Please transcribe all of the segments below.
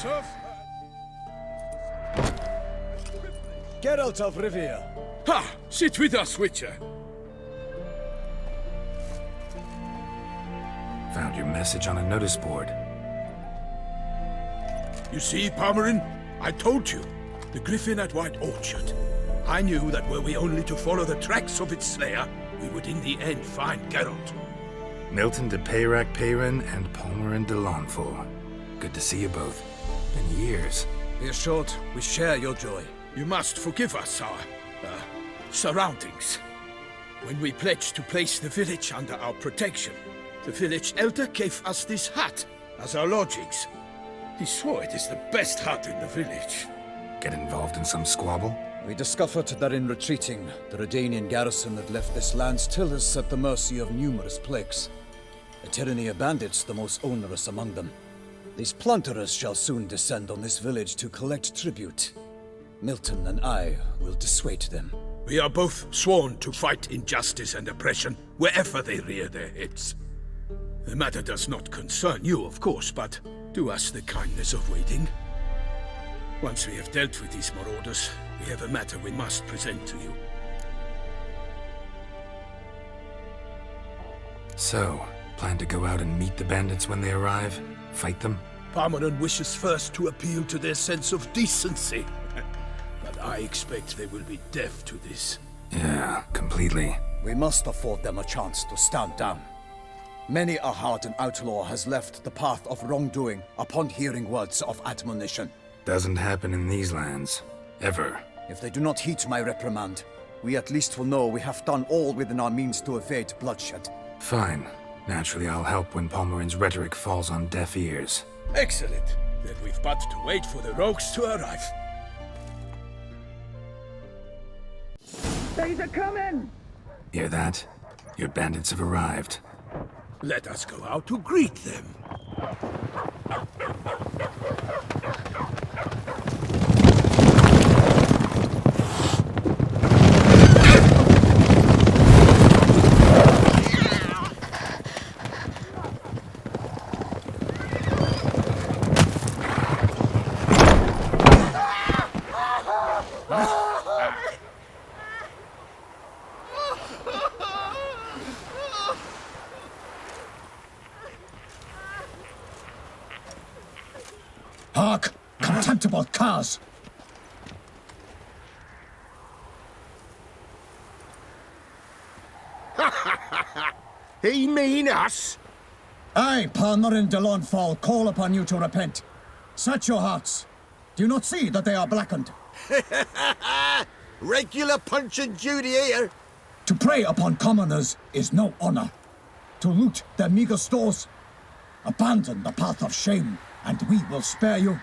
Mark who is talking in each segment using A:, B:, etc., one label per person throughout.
A: sir.
B: Geralt of Rivia.
A: Ha! Sit with us, Witcher.
C: Found your message on a notice board.
A: You see, Palmerin? I told you. The Griffin at White Orchard. I knew that were we only to follow the tracks of its slayer, we would in the end find Geralt.
C: Milton de Peyrac Peyran and Palmerin de Launfal. Good to see you both. Been years.
B: Be assured, we share your joy.
A: You must forgive us our, surroundings. When we pledged to place the village under our protection, the village elder gave us this hut as our lodgings. He swore it is the best hut in the village.
C: Get involved in some squabble?
B: We discovered that in retreating, the Redanian garrison that left this land still is at the mercy of numerous plagues. A tyranny of bandits, the most onerous among them. These plunderers shall soon descend on this village to collect tribute. Milton and I will dissuade them.
A: We are both sworn to fight injustice and oppression wherever they rear their heads. The matter does not concern you, of course, but do us the kindness of waiting. Once we have dealt with these marauders, we have a matter we must present to you.
C: So, plan to go out and meet the bandits when they arrive? Fight them?
A: Palmerin wishes first to appeal to their sense of decency. But I expect they will be deaf to this.
C: Yeah, completely.
B: We must afford them a chance to stand down. Many a hardened outlaw has left the path of wrongdoing upon hearing words of admonition.
C: Doesn't happen in these lands. Ever.
B: If they do not heed my reprimand, we at least will know we have done all within our means to evade bloodshed.
C: Fine. Naturally, I'll help when Palmerin's rhetoric falls on deaf ears.
A: Excellent. Then we've but to wait for the rogues to arrive.
D: They's a-coming!
C: Hear that? Your bandits have arrived.
A: Let us go out to greet them.
D: Hark! Contemptible curs!
A: He mean us?
D: I, Palmerin de Launfal, call upon you to repent. Set your hearts. Do you not see that they are blackened?
E: Regular Punch and Judy here.
D: To prey upon commoners is no honor. To loot their meager stores, abandon the path of shame, and we will spare you.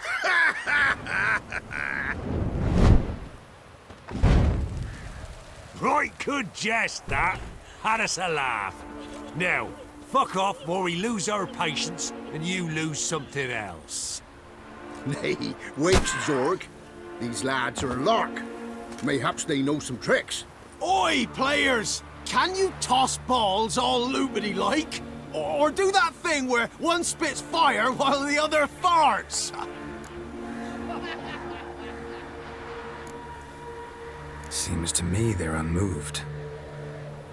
F: Right good jest, that. Had us a laugh. Now, fuck off or we lose our patience and you lose something else.
E: Nay, wait, Zorg. These lads are a lark. Mayhaps they know some tricks.
G: Oi, players! Can you toss balls all loopity-like? Or do that thing where one spits fire while the other farts?
C: Seems to me they're unmoved.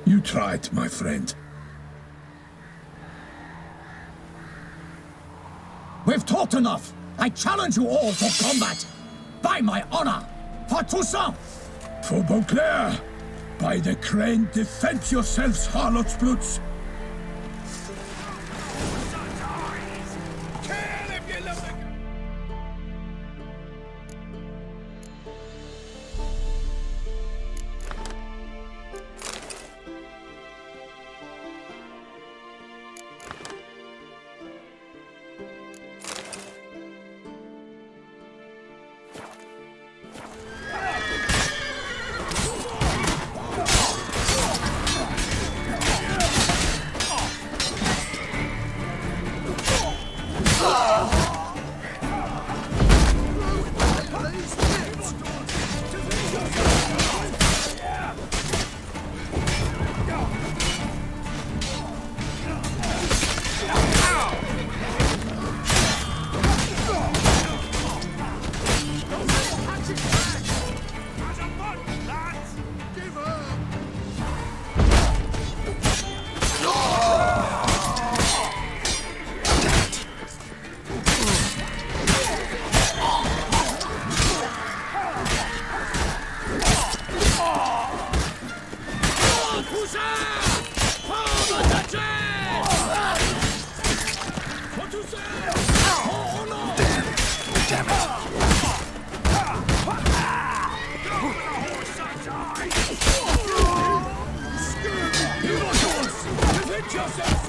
A: You tried, my friend.
D: We've talked enough. I challenge you all to combat. By my honor, for Toussaint!
A: For Beauclair! By the crane, defend yourselves, harlots' bloods!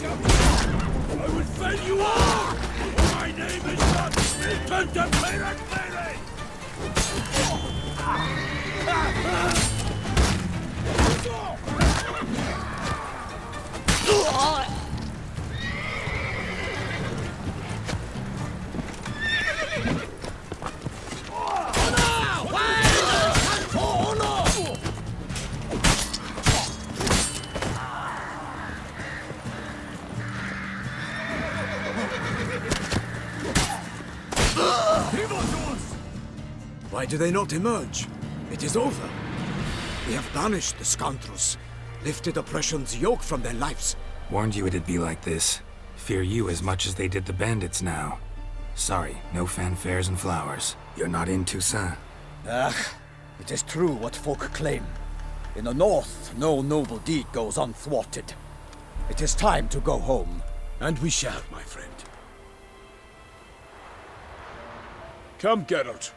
A: I will fell you all! My name is not Milton de Peyrac Peyrac!
B: Why do they not emerge? It is over. We have banished the scoundrels, lifted oppression's yoke from their lives.
C: Warned you it'd be like this. Fear you as much as they did the bandits now. Sorry, no fanfares and flowers. You're not in Toussaint.
B: It is true what folk claim. In the north, no noble deed goes unthwarted. It is time to go home.
A: And we shall, my friend. Come, Geralt.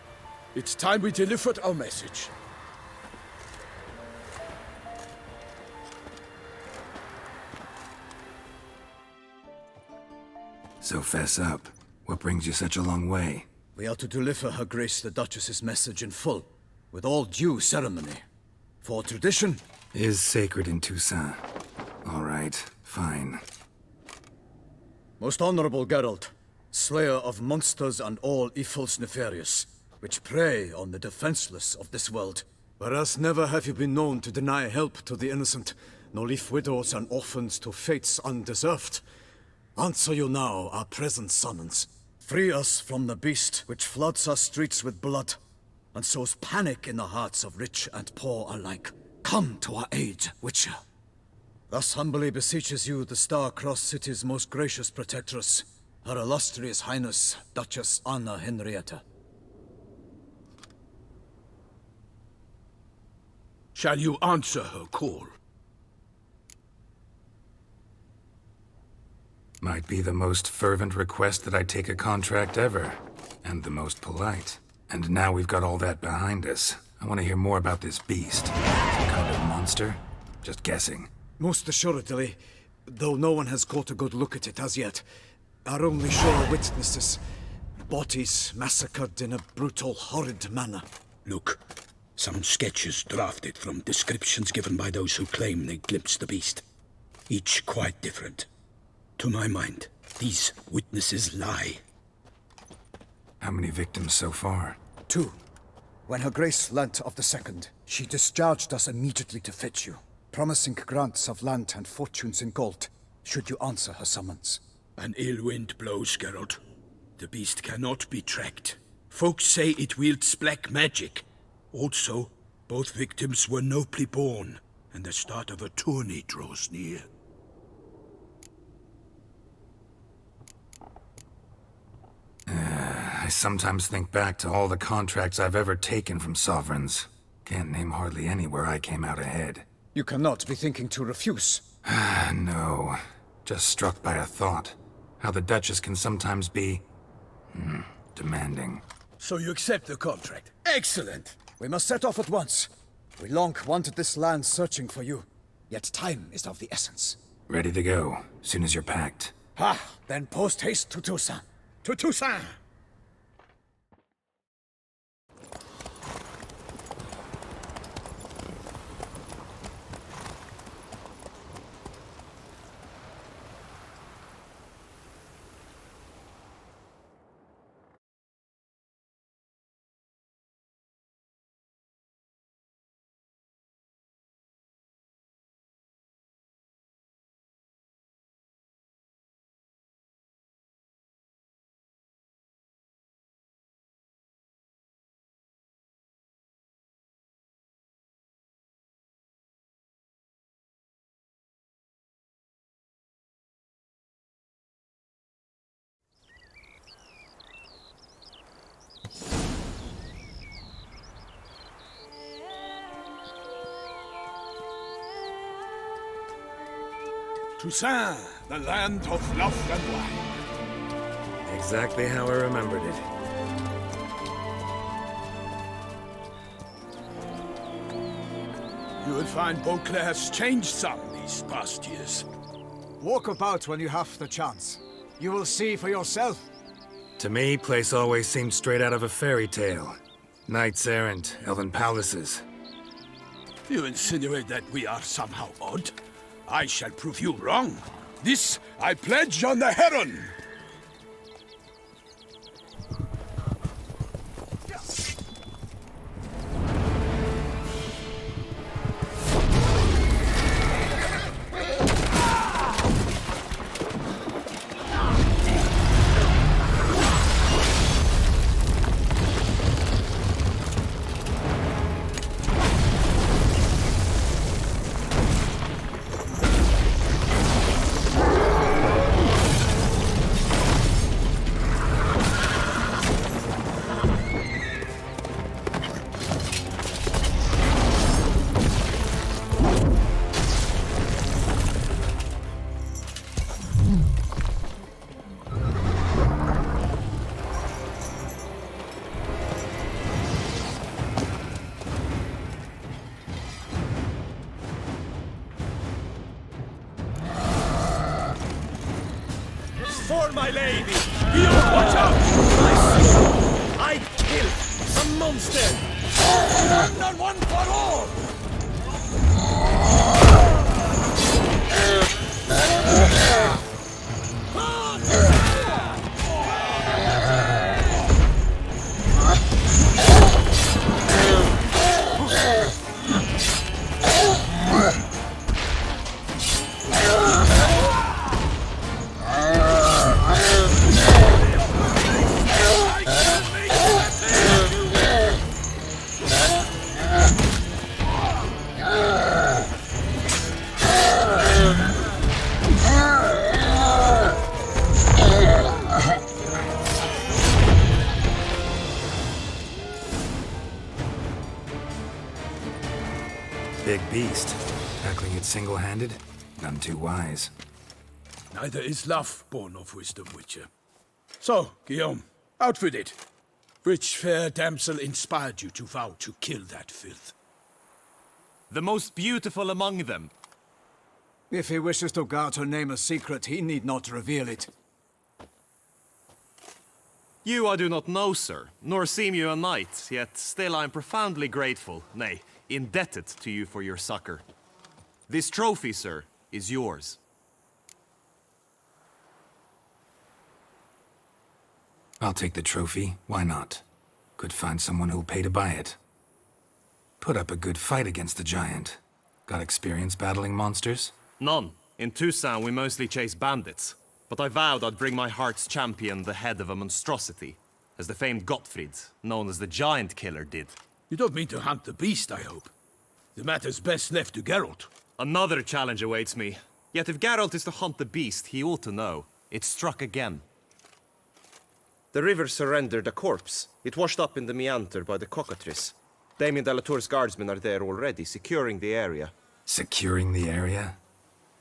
A: It's time we delivered our message.
C: So fess up. What brings you such a long way?
B: We are to deliver Her Grace the Duchess's message in full, with all due ceremony. For tradition
C: Is sacred in Toussaint. All right, fine.
B: Most honorable Geralt, slayer of monsters and all evils nefarious, which prey on the defenseless of this world. Whereas never have you been known to deny help to the innocent, nor leave widows and orphans to fates undeserved. Answer you now our present summons. Free us from the beast which floods our streets with blood, and sows panic in the hearts of rich and poor alike. Come to our aid, Witcher. Thus humbly beseeches you the Star-Crossed City's most gracious protectress, Her Illustrious Highness, Duchess Anna Henrietta.
A: Shall you answer her call?
C: Might be the most fervent request that I take a contract ever. And the most polite. And now we've got all that behind us. I want to hear more about this beast. Some kind of monster? Just guessing.
B: Most assuredly, though no one has caught a good look at it as yet. Our only sure witnesses. Bodies massacred in a brutal, horrid manner.
A: Look, some sketches drafted from descriptions given by those who claim they glimpsed the beast. Each quite different. To my mind, these witnesses lie.
C: How many victims so far?
B: 2. When Her Grace learnt of the second, she discharged us immediately to fetch you, promising grants of land and fortunes in gold, should you answer her summons.
A: An ill wind blows, Geralt. The beast cannot be tracked. Folks say it wields black magic. Also, both victims were nobly born, and the start of a tourney draws near.
C: I sometimes think back to all the contracts I've ever taken from sovereigns. Can't name hardly any where I came out ahead.
B: You cannot be thinking to refuse.
C: No. Just struck by a thought. How the Duchess can sometimes be... demanding.
A: So you accept the contract? Excellent!
B: We must set off at once. We long wanted this land searching for you, yet time is of the essence.
C: Ready to go, soon as you're packed.
B: Then post haste to Toussaint.
A: To Toussaint! Toussaint, the land of love and wine.
C: Exactly how I remembered it.
A: You will find Beauclair has changed some these past years.
B: Walk about when you have the chance. You will see for yourself.
C: To me, place always seemed straight out of a fairy tale. Knights errant, elven palaces.
A: You insinuate that we are somehow odd? I shall prove you wrong. This I pledge on the Heron!
G: For my lady!
A: Guillaume, watch out!
G: I killed a monster! Not one for all!
C: Big beast. Tackling it single-handed? None too wise.
A: Neither is love born of wisdom, Witcher. So, Guillaume, out with it. Which fair damsel inspired you to vow to kill that filth?
G: The most beautiful among them.
B: If he wishes to guard her name a secret, he need not reveal it.
H: You I do not know, sir, nor seem you a knight, yet still I am profoundly grateful, nay, indebted to you for your succor. This trophy, sir, is yours.
C: I'll take the trophy, why not? Could find someone who'll pay to buy it. Put up a good fight against the giant. Got experience battling monsters?
H: None. In Toussaint we mostly chase bandits. But I vowed I'd bring my heart's champion the head of a monstrosity, as the famed Gottfried, known as the Giant Killer, did.
A: You don't mean to hunt the beast, I hope. The matter's best left to Geralt.
H: Another challenge awaits me. Yet if Geralt is to hunt the beast, he ought to know. It struck again. The river surrendered a corpse. It washed up in the meander by the cockatrice. Damien de la Tour's guardsmen are there already, securing the area.
C: Securing the area?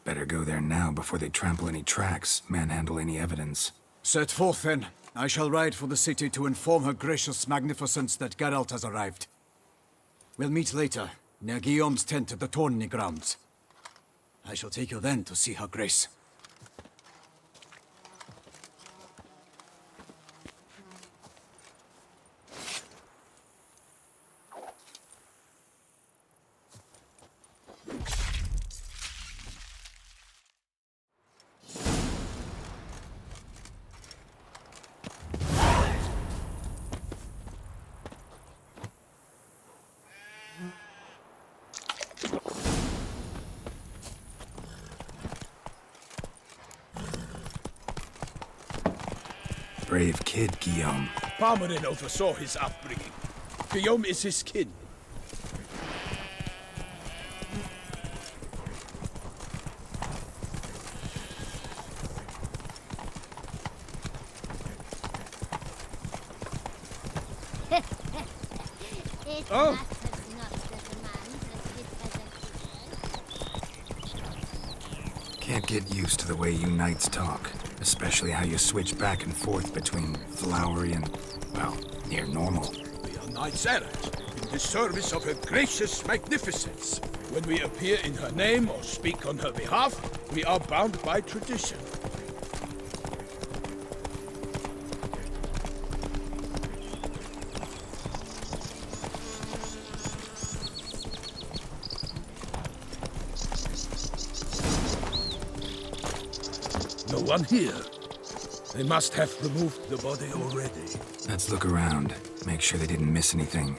C: Better go there now before they trample any tracks, manhandle any evidence.
B: Set forth, then. I shall ride for the city to inform her gracious magnificence that Geralt has arrived. We'll meet later, near Guillaume's tent at the Tourney grounds. I shall take you then to see her grace.
C: Brave kid, Guillaume.
A: Palmerin oversaw his upbringing. Guillaume is his kin.
I: Oh.
C: Can't get used to the way you knights talk. Especially how you switch back and forth between flowery and, well, near normal.
A: We are knights errant, in the service of her gracious magnificence. When we appear in her name or speak on her behalf, we are bound by tradition. No one here. They must have removed the body already.
C: Let's look around. Make sure they didn't miss anything.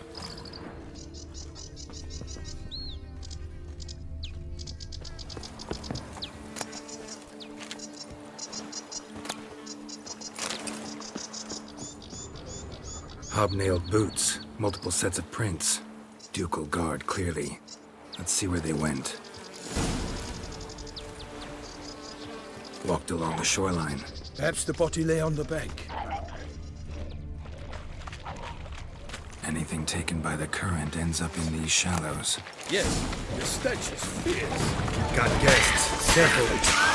C: Hobnailed boots, multiple sets of prints. Ducal guard, clearly. Let's see where they went. Walked along the shoreline.
A: Perhaps the body lay on the bank.
C: Anything taken by the current ends up in these shallows.
A: Yes, the stench is fierce.
C: Got guests. Careful.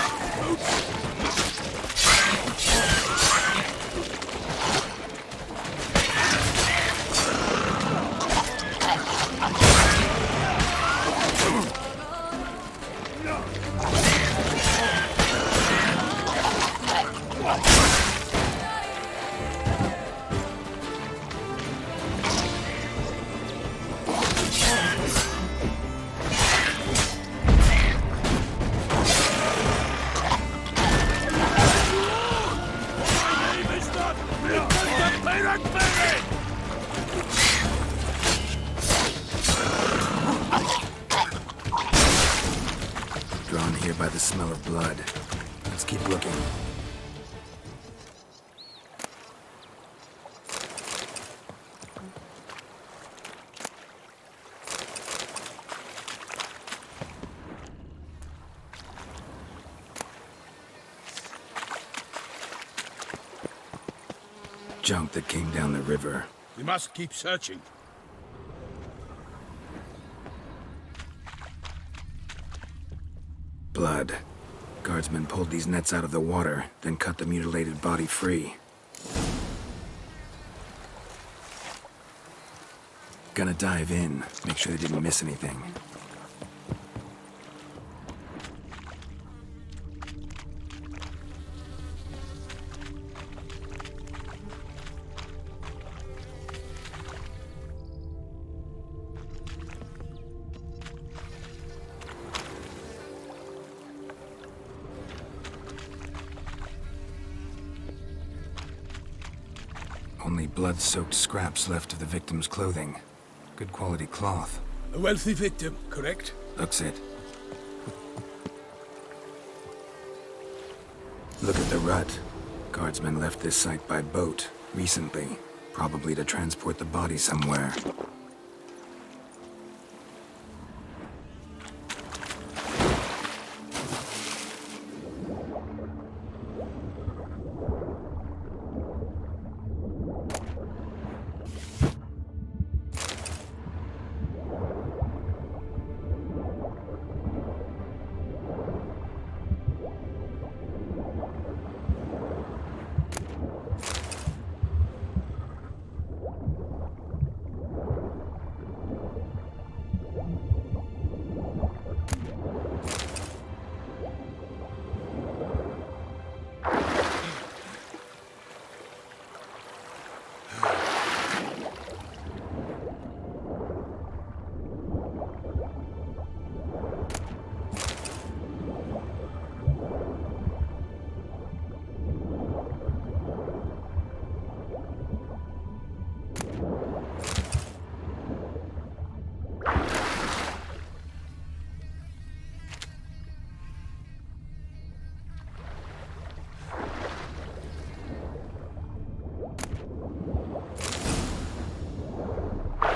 C: Drawn here by the smell of blood. Let's keep looking. Junk that came down the river.
A: We must keep searching.
C: Blood. Guardsmen pulled these nets out of the water, then cut the mutilated body free. Gonna dive in, make sure they didn't miss anything. Only blood-soaked scraps left of the victim's clothing. Good quality cloth.
A: A wealthy victim, correct?
C: Looks it. Look at the rut. Guardsmen left this site by boat, recently. Probably to transport the body somewhere.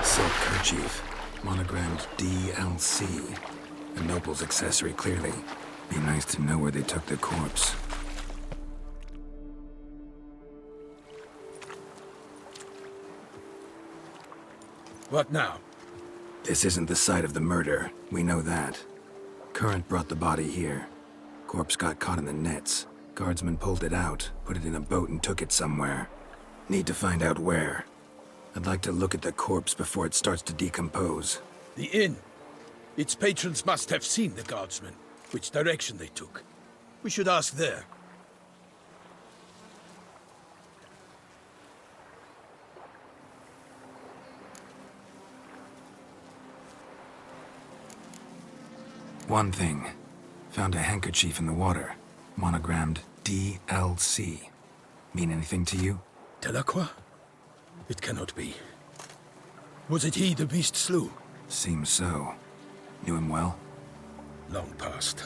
C: Silk kerchief, monogrammed DLC. A noble's accessory, clearly. Be nice to know where they took the corpse.
A: What now?
C: This isn't the site of the murder. We know that. Current brought the body here. Corpse got caught in the nets. Guardsmen pulled it out, put it in a boat and took it somewhere. Need to find out where. I'd like to look at the corpse before it starts to decompose.
A: The inn. Its patrons must have seen the guardsmen, which direction they took. We should ask there.
C: One thing. Found a handkerchief in the water. Monogrammed DLC. Mean anything to you?
A: Delacroix? It cannot be. Was it he the beast slew?
C: Seems so. Knew him well?
A: Long past.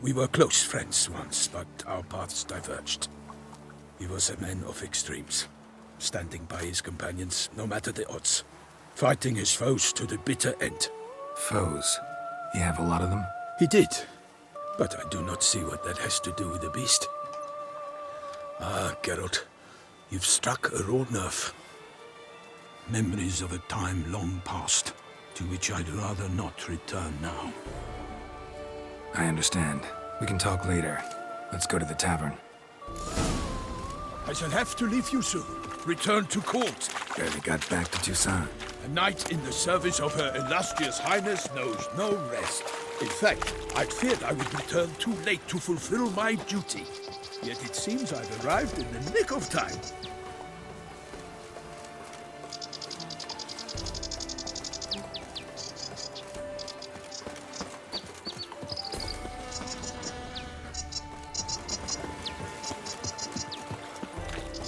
A: We were close friends once, but our paths diverged. He was a man of extremes, standing by his companions no matter the odds, fighting his foes to the bitter end.
C: Foes? You have a lot of them?
A: He did, but I do not see what that has to do with the beast. Ah, Geralt, you've struck a raw nerve. Memories of a time long past, to which I'd rather not return now.
C: I understand. We can talk later. Let's go to the tavern.
A: I shall have to leave you soon. Return to court.
C: Barely got back to Toussaint.
A: A knight in the service of Her Illustrious Highness knows no rest. In fact, I'd feared I would return too late to fulfill my duty. Yet it seems I've arrived in the nick of time.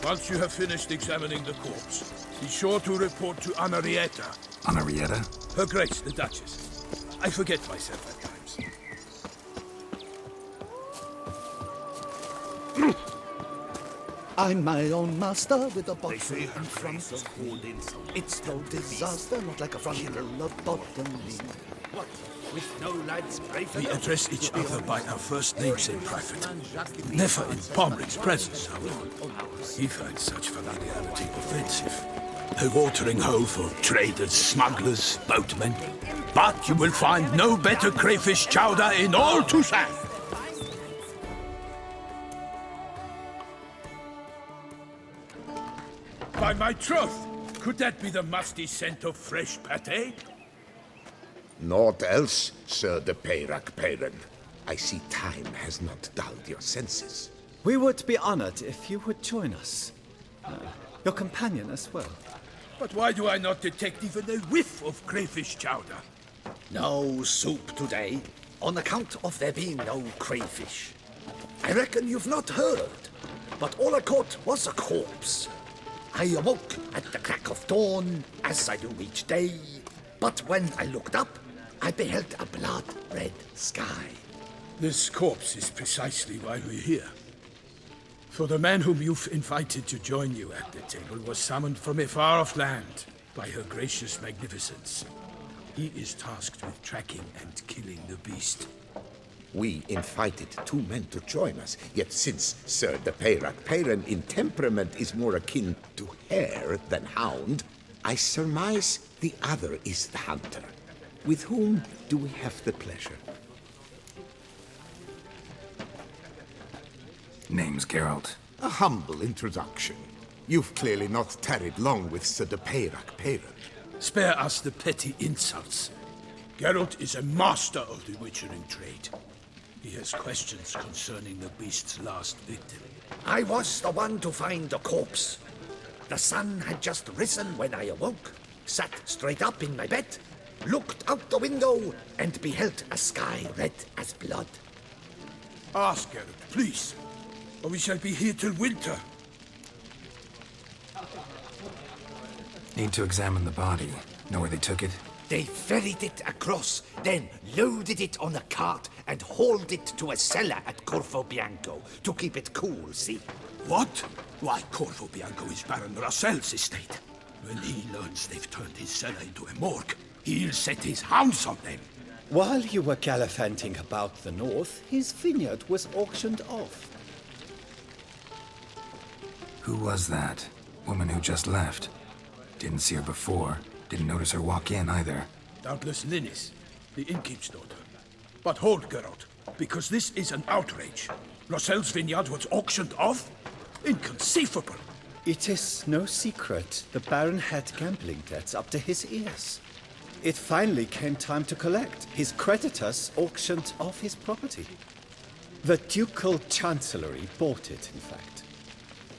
A: Once you have finished examining the corpse, be sure to report to Anarietta.
C: Anarietta?
A: Her Grace, the Duchess. I forget myself at times.
I: I'm my own master with a bottle in front of me. It's no disaster, not like a frontal lobotomy.
F: What? With no lads brave
A: We address each other by our first names in private. Never in Pomrick's presence, however. He finds such familiarity offensive. A watering hole for traders, smugglers, boatmen. But you will find no better crayfish chowder in all Toussaint. By my troth, could that be the musty scent of fresh pâté?
J: Naught else, Sir de Peyrac Peyran. I see time has not dulled your senses.
I: We would be honored if you would join us. Your companion as well.
A: But why do I not detect even a whiff of crayfish chowder?
K: No soup today, on account of there being no crayfish. I reckon you've not heard, but all I caught was a corpse. I awoke at the crack of dawn, as I do each day, but when I looked up, I beheld a blood-red sky.
A: This corpse is precisely why we're here. For the man whom you've invited to join you at the table was summoned from a far-off land by her gracious magnificence. He is tasked with tracking and killing the beast.
J: We invited two men to join us, yet since Sir de Peyrac Peyran in temperament is more akin to hare than hound, I surmise the other is the hunter. With whom do we have the pleasure?
C: Name's Geralt.
J: A humble introduction. You've clearly not tarried long with Sir de Peyrac Peyran.
A: Spare us the petty insults. Geralt is a master of the witchering trade. He has questions concerning the beast's last victim.
K: I was the one to find the corpse. The sun had just risen when I awoke, sat straight up in my bed, looked out the window, and beheld a sky red as blood.
A: Ask Geralt, please, or we shall be here till winter.
C: Need to examine the body. Know where they took it?
K: They ferried it across, then loaded it on a cart and hauled it to a cellar at Corvo Bianco to keep it cool, see?
A: What? Why, Corvo Bianco is Baron Rossel's estate. When he learns they've turned his cellar into a morgue, he'll set his hounds on them.
I: While you were gallivanting about the north, his vineyard was auctioned off.
C: Who was that? Woman who just left. Didn't see her before. Didn't notice her walk in either.
A: Doubtless Linnis, the innkeep's daughter. But hold, Geralt, because this is an outrage. Rossel's vineyard was auctioned off? Inconceivable.
I: It is no secret the Baron had gambling debts up to his ears.
L: It finally came time to collect. His creditors auctioned off his property. The Ducal Chancellery bought it, in fact.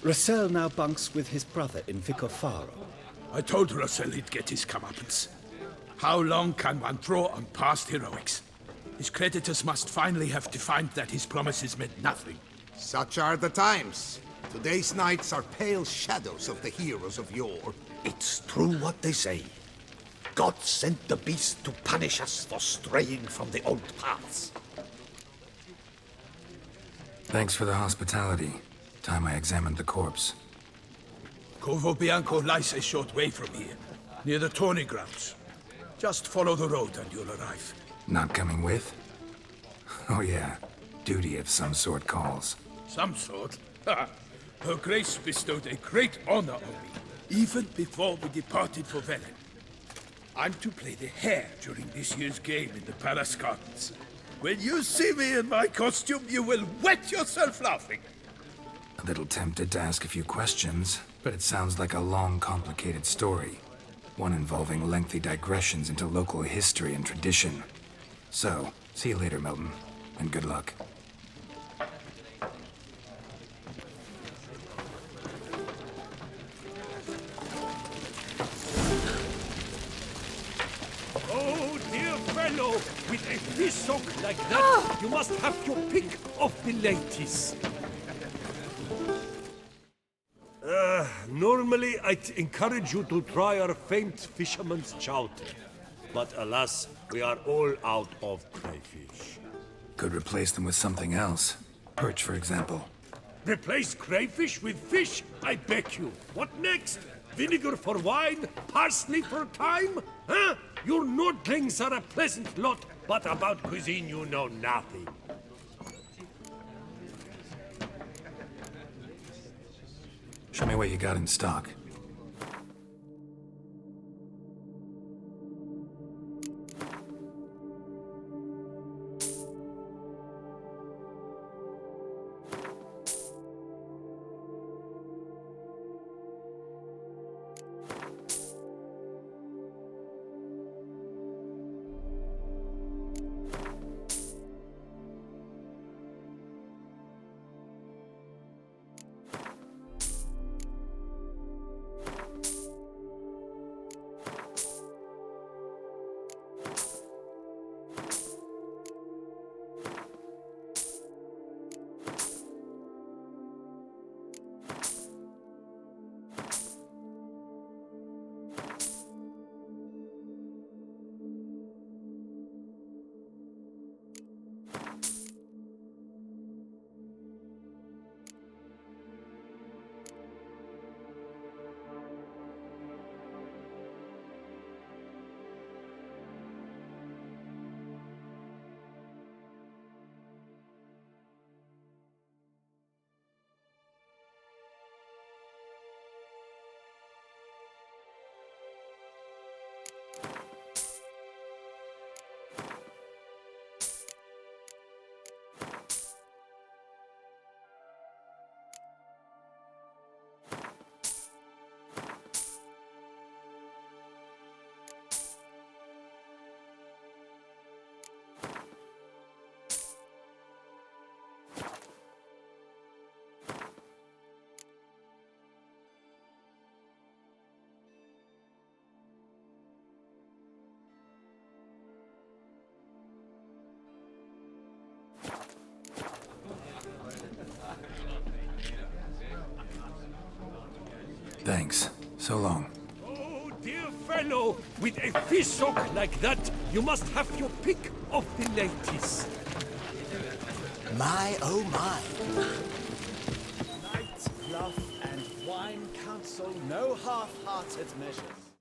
L: Russell now bunks with his brother in Vicofaro.
A: I told Russell he'd get his comeuppance. How long can one throw on past heroics? His creditors must finally have to find that his promises meant nothing.
M: Such are the times. Today's knights are pale shadows of the heroes of yore.
K: It's true what they say. God sent the beast to punish us for straying from the old paths.
C: Thanks for the hospitality. Time I examined the corpse.
A: Corvo Bianco lies a short way from here, near the tourney grounds. Just follow the road and you'll arrive.
C: Not coming with? Oh yeah, duty of some sort calls.
A: Some sort? Her Grace bestowed a great honor on me, even before we departed for Velen. I'm to play the hare during this year's game in the Palace Gardens. When you see me in my costume, you will wet yourself laughing.
C: A little tempted to ask a few questions, but it sounds like a long, complicated story. One involving lengthy digressions into local history and tradition. So, see you later, Milton, and good luck.
F: Oh, dear fellow, with a fish like that, you must have your pick of the ladies. Normally, I'd encourage you to try our famed fisherman's chowder. But alas, we are all out of crayfish.
C: Could replace them with something else. Perch, for example.
F: Replace crayfish with fish? I beg you. What next? Vinegar for wine? Parsley for thyme? Huh? Your Nordlings are a pleasant lot, but about cuisine you know nothing.
C: Show me what you got in stock. Thanks. So long.
F: Oh, dear fellow, with a fish hook like that, you must have your pick of the ladies.
I: My, oh my.
L: Knight, bluff, and wine counsel no half-hearted measures.